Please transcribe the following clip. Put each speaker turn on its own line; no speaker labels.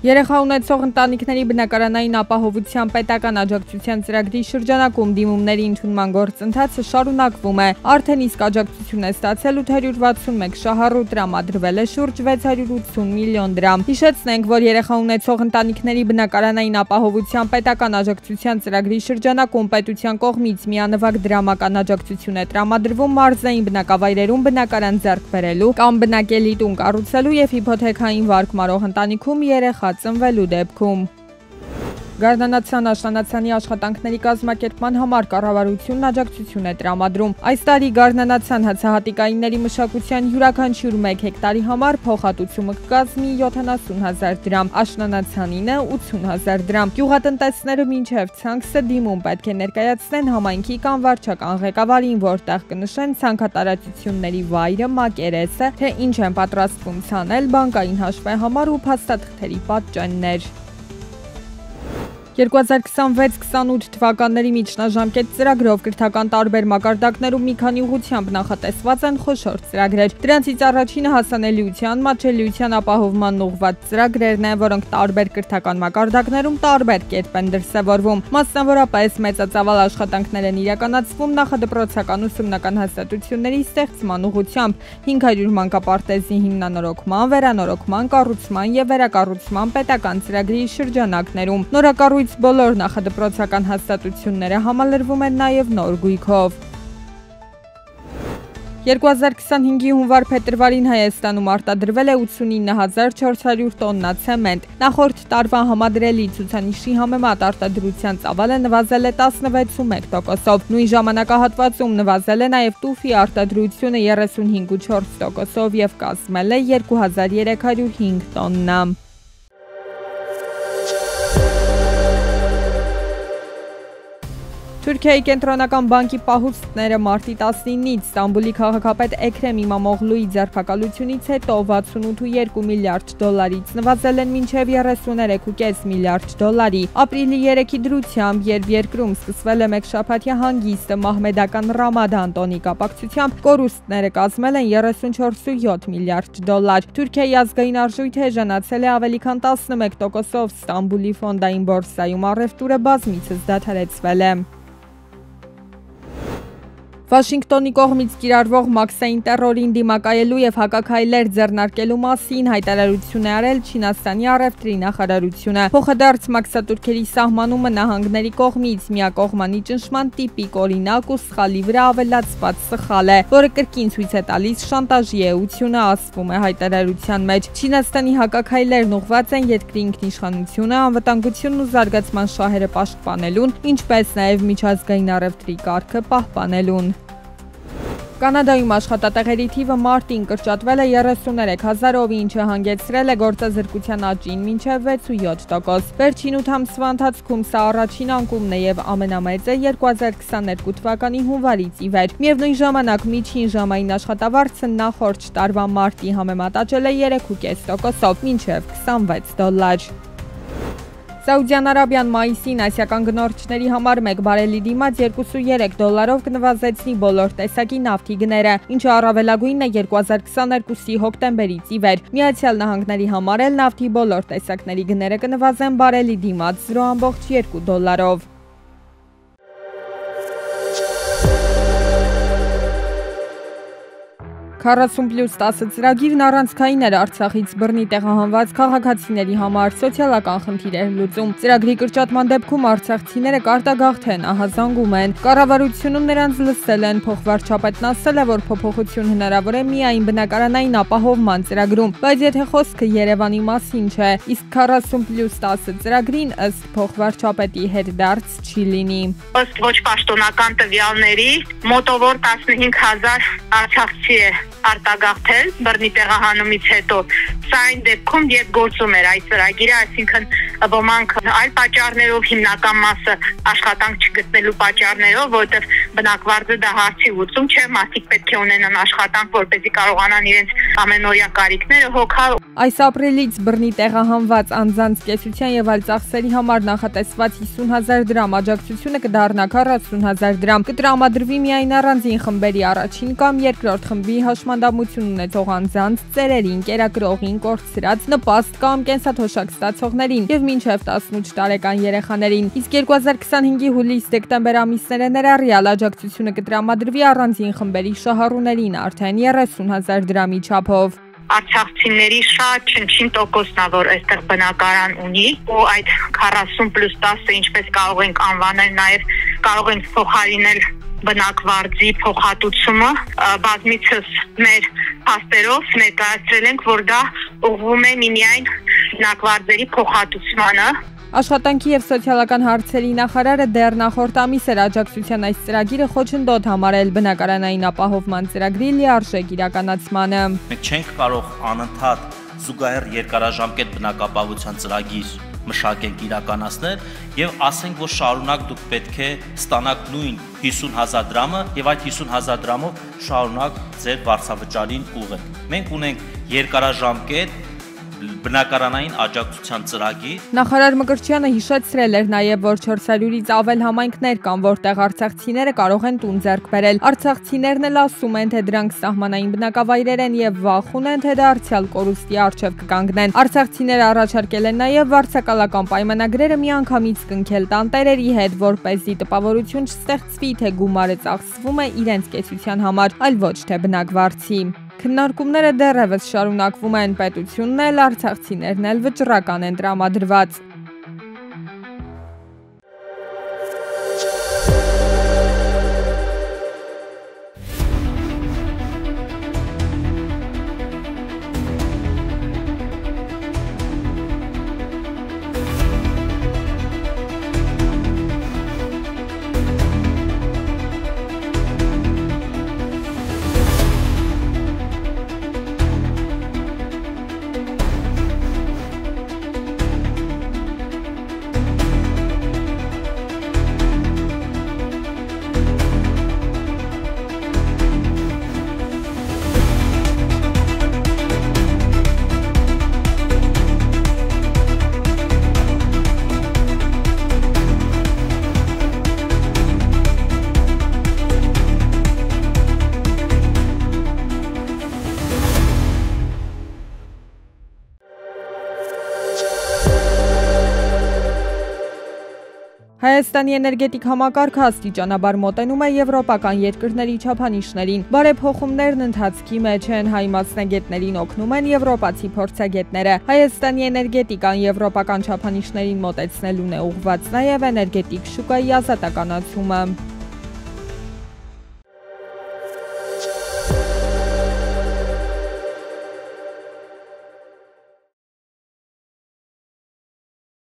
Երեխա ունեցող ընտանիքների բնակարանային ապահովության պետական աջակցության ծրագրի շրջանակում դիմումների ընդունման գործընթացը շարունակվում է։ Արդեն իսկ աջակցություն է ստացել 861 շահառու, տրամադրվել է շուրջ 680 միլիոն դրամ։ Հիշեցնենք, որ երեխա ունեցող ընտանիքների բնակարանային ապահովության պետական աջակցության ծրագրի շրջանակում պետության կողմից միանվագ դրամական աջակցություն է տրամադրվում մարզային բնակավայրերում բնակարան ձեռք բերելու կամ բնակելի տուն կառուցելու և հիփոթեքային վարկ մարող ընտանիքում երեխա ծնվելու դեպքում։ Գարնանացան աշնանացանի աշխատանքների կազմակերպման համար կառավարությունն աջակցություն է տրամադրում։ Այս տարի գարնանացան հացահատիկայինների մշակության յուրաքանչյուր 1 հեկտարի համար փոխհատուցումը կկազմի 70,000 դրամ, աշնանացանինը 80,000 դրամ։ Գյուղատնտեսները մինչև ցանքսը դիմում պետք է ներկայացնեն համայնքի կամ վարչական ղեկավարին, որտեղ կնշեն ցանքատարածությունների վայրը, մակերեսը, թե ինչ են պատրաստվում ցանել, բանկային հաշվեհամար ու փաստաթղթերի պատճեններ։ 2026-28 թվականների միջնաժամկետ ծրագրով կրթական տարբեր մակարդակներում մի քանի ուղղությամբ նախատեսված են խոշոր ծրագրեր։ Դրանցից առաջինը հասանելիության, մատչելիության ապահովման ուղղված ծրագրերն են, որոնք տարբեր կրթական մակարդակներում տարբեր կերպ են դրսևորվում։ Մասնավորապես մեծածավալ աշխատանքներ են իրականացվում նախադպրոցական ուսումնական հաստատությունների ստեղծման ուղղությամբ 500 մանկապարտեզի հիմնանորոգման, վերանորոգման, կառուցման և վերակառուցման պետական ծրագրի շրջանակներում։ Նորակառույց բոլոր նախադպրոցական հաստատությունները համալրվում են նաև նոր գույքով։ 2025-ի հունվար-փետրվարին Հայաստանում արտադրվել է 89,400 տոննա ցեմենտ։ Նախորդ տարվա համադրելի ցուցանիշի համեմատ արտադրության ծավալը նվազել է 16,1%-ով։ Նույն ժամանակահատվածում նվազել է նաև տուֆի արտադրությունը 35,4%-ով և կազմել է 2305 տոննա։ Թուրքիայի կենտրոնական բանկի պահուստները մարտի 19-ից Ստամբուլի քաղաքապետ Էքրեմ Իմամօղլուի ձերբակալությունից հետո 68,2 միլիարդ դոլարից նվազել են մինչև 33,5 միլիարդ դոլարի։ Ապրիլի 3-ի դրությամբ, երբ երկրում սկսվել է մեկշաբաթյա հանգիստը մահմեդական Ռամադան տոնի կապակցությամբ, կորուստները կազմել են 34,7 միլիարդ դոլար։ Թուրքիայի ազգային արժույթը էժանացել է ավելի քան 11%-ով, Ստամբուլի ֆոնդային բորսայում առևտուրը բազմիցս դադարեցվել է։ Վաշինգտոնի կողմից կիրառվող մաքսային տեռորին դիմակայելու և հակաքայլեր ձեռնարկելու մասին հայտարարություն է արել Չինաստանի առևտրի նախարարությունը։ Փոխադարձ մաքսատուրքերի սահմանումը նահանգների կողմից միակողմանի ճնշման տիպիկ օրինակ ու սխալի վրա ավելացված սխալ է, որը կրկին ցույց է տալիս շանտաժի էությունը, ասվում է հայտարարության մեջ։ Չինաստանի հակաքայլերն ուղղված են երկրի ինքնիշխանությունը, անվտանգությունն ու զարգացման շահերը պաշտպանելուն, ինչպես նաև միջազգային առևտրի կարգը պահպանելուն։ Կանադայում աշխատատեղերի թիվը մարտին կրճատվել է 33,000-ով, ինչը հանգեցրել է գործազրկության աճին մինչև 6,7%։ Վերջին 8 ամսվա ընթացքում սա առաջին անկումն է և ամենամեծը 2022 թվականի հունվարից ի վեր։ Միևնույն ժամանակ միջին ժամային աշխատավարձը նախորդ տարվա մարտի համեմատ աճել է 3,5%-ով, մինչև $26։ Սաուդյան Արաբիան մայիսին ասիական գնորդների համար 1 բարելի դիմաց 2,3 դոլարով կնվազեցնի բոլոր տեսակի նավթի գները, ինչը առավելագույնն է 2022-ի հոկտեմբերից ի վեր։ Միացյալ Նահանգների համար էլ նավթի բոլոր տեսակների գները կնվազեն բարելի դիմաց 0,2 դոլարով։ «40+10» ծրագիրն առանցքային էր Արցախից բռնի տեղահանված քաղաքացիների համար սոցիալական խնդիրներ լուծում։ Ծրագրի կրճատման դեպքում արցախցիները կարտագաղթ են, ահազանգում են։ Կառավարությունում նրանց լսել են, փոխվարչապետն ասել է, որ փոփոխություն հնարավոր է միայն բնակարանային ապահովման ծրագրում, բայց եթե խոսքը Երևանի մասին չէ, իսկ 40+10 ծրագրին ըստ փոխվարչապետի հետդարձ չի լինի։
Ըստ ոչ պաշտոնական տվյալների մոտավոր 15,000 արցախցի է արտագաղթել բռնի տեղահանումից հետո։ Սա այն դեպքում, երբ գործում էր այս ծրագիրը, այսինքն Ոմանք այլ պատճառներով, հիմնական մասը աշխատանք չգտնելու պատճառներով, որովհետև բնակվարձը դա հարցի լուծում չէ, մարդիկ պետք է ունենան աշխատանք, որպեսզի կարողանան իրենց ամենօրյա կարիքները հոգալ։
Այս ապրիլից բռնի տեղահանված անձանց կեսության եւ այլ ծախսերի համար նախատեսված 50,000 դրամ աջակցությունը կդառնա 40,000 դրամ։ Կտրամադրվի միայն առանձին խմբերի առաջին կամ երկրորդ խմբի հաշմանդամություն ունեցող անձանց, ծերերին, կերակրողին, կորցրած, նպաստ կամ կենսաթոշակ ստացողներին եւ մինչեւ 18 տարեկան երեխաներին։ Իսկ 2025-ի հուլիս-դեկտեմբեր ամիսները ներառյալ աջակցությունը կտրամադրվի առանձին խմբերի շահառուներին արդեն 30,000 դրամի չափով։
Արցախցիների շատ չնչին տոկոսն է, որ այստեղ բնակարան ունի, ու այդ 40+10-ը ինչպես կարող ենք անվանել, նաև կարող ենք փոխարինել բնակվարձի փոխհատուցումը, բազմիցս մեր փաստերով ներկայացրել ենք, որ դա ուղղվում է միմիայն բնակվարձերի փոխհատուցմանը։
Աշխատանքի եւ սոցիալական հարցերի նախարարը դեռ նախորդ ամիս էր աջակցության այս ծրագիրը խոչընդոտ համարել բնակարանային ապահովման ծրագրի լիարժեք իրականացմանը։
Մենք չենք կարող անընդհատ զուգահեռ երկարաժամկետ բնակապահովության ծրագիր մշակենք իրականացնել եւ ասենք, որ շարունակ դուք պետք է ստանաք նույն 50,000 դրամը եւ այդ 50,000 դրամով շարունակ ձեր վարձավճարին ուղղենք։ Մենք ունենք երկարաժամկետ բնակարանային աջակցության ծրագիր։
Նախարար Մկրտչյանը հիշեցրել էր նաև, որ 400-ից ավել համայնքներ կան, որտեղ արցախցիները կարող են տուն ձեռք բերել։ Արցախցիներն էլ ասում են, թե դրանք սահմանային բնակավայրեր են եւ վախում են, թե դարձյալ կորուստի առջև կկանգնեն։ Արցախցիները առաջարկել են նաև վարձակալական պայմանագրերը միանգամից կնքել տանտերերի հետ, որպեսզի տպավորություն չստեղծվի, թե գումարը ծախսվում է իրենց կեսության համար, այլ ոչ թե բնակվարձի։ Քննարկումները դեռևս շարունակվում են, պետությունն էլ, արցախցիներն էլ վճռական են տրամադրված։ Հայաստանի էներգետիկ համակարգը աստիճանաբար մոտենում է եվրոպական երկրների չափանիշներին։ Բարեփոխումներն ընթացքի մեջ են, հայ մասնագետներին օգնում են եվրոպացի փորձագետները։ Հայաստանի էներգետիկան եվրոպական չափանիշներին մոտեցնելուն է ուղղված նաև էներգետիկ շուկայի ազատականացումը։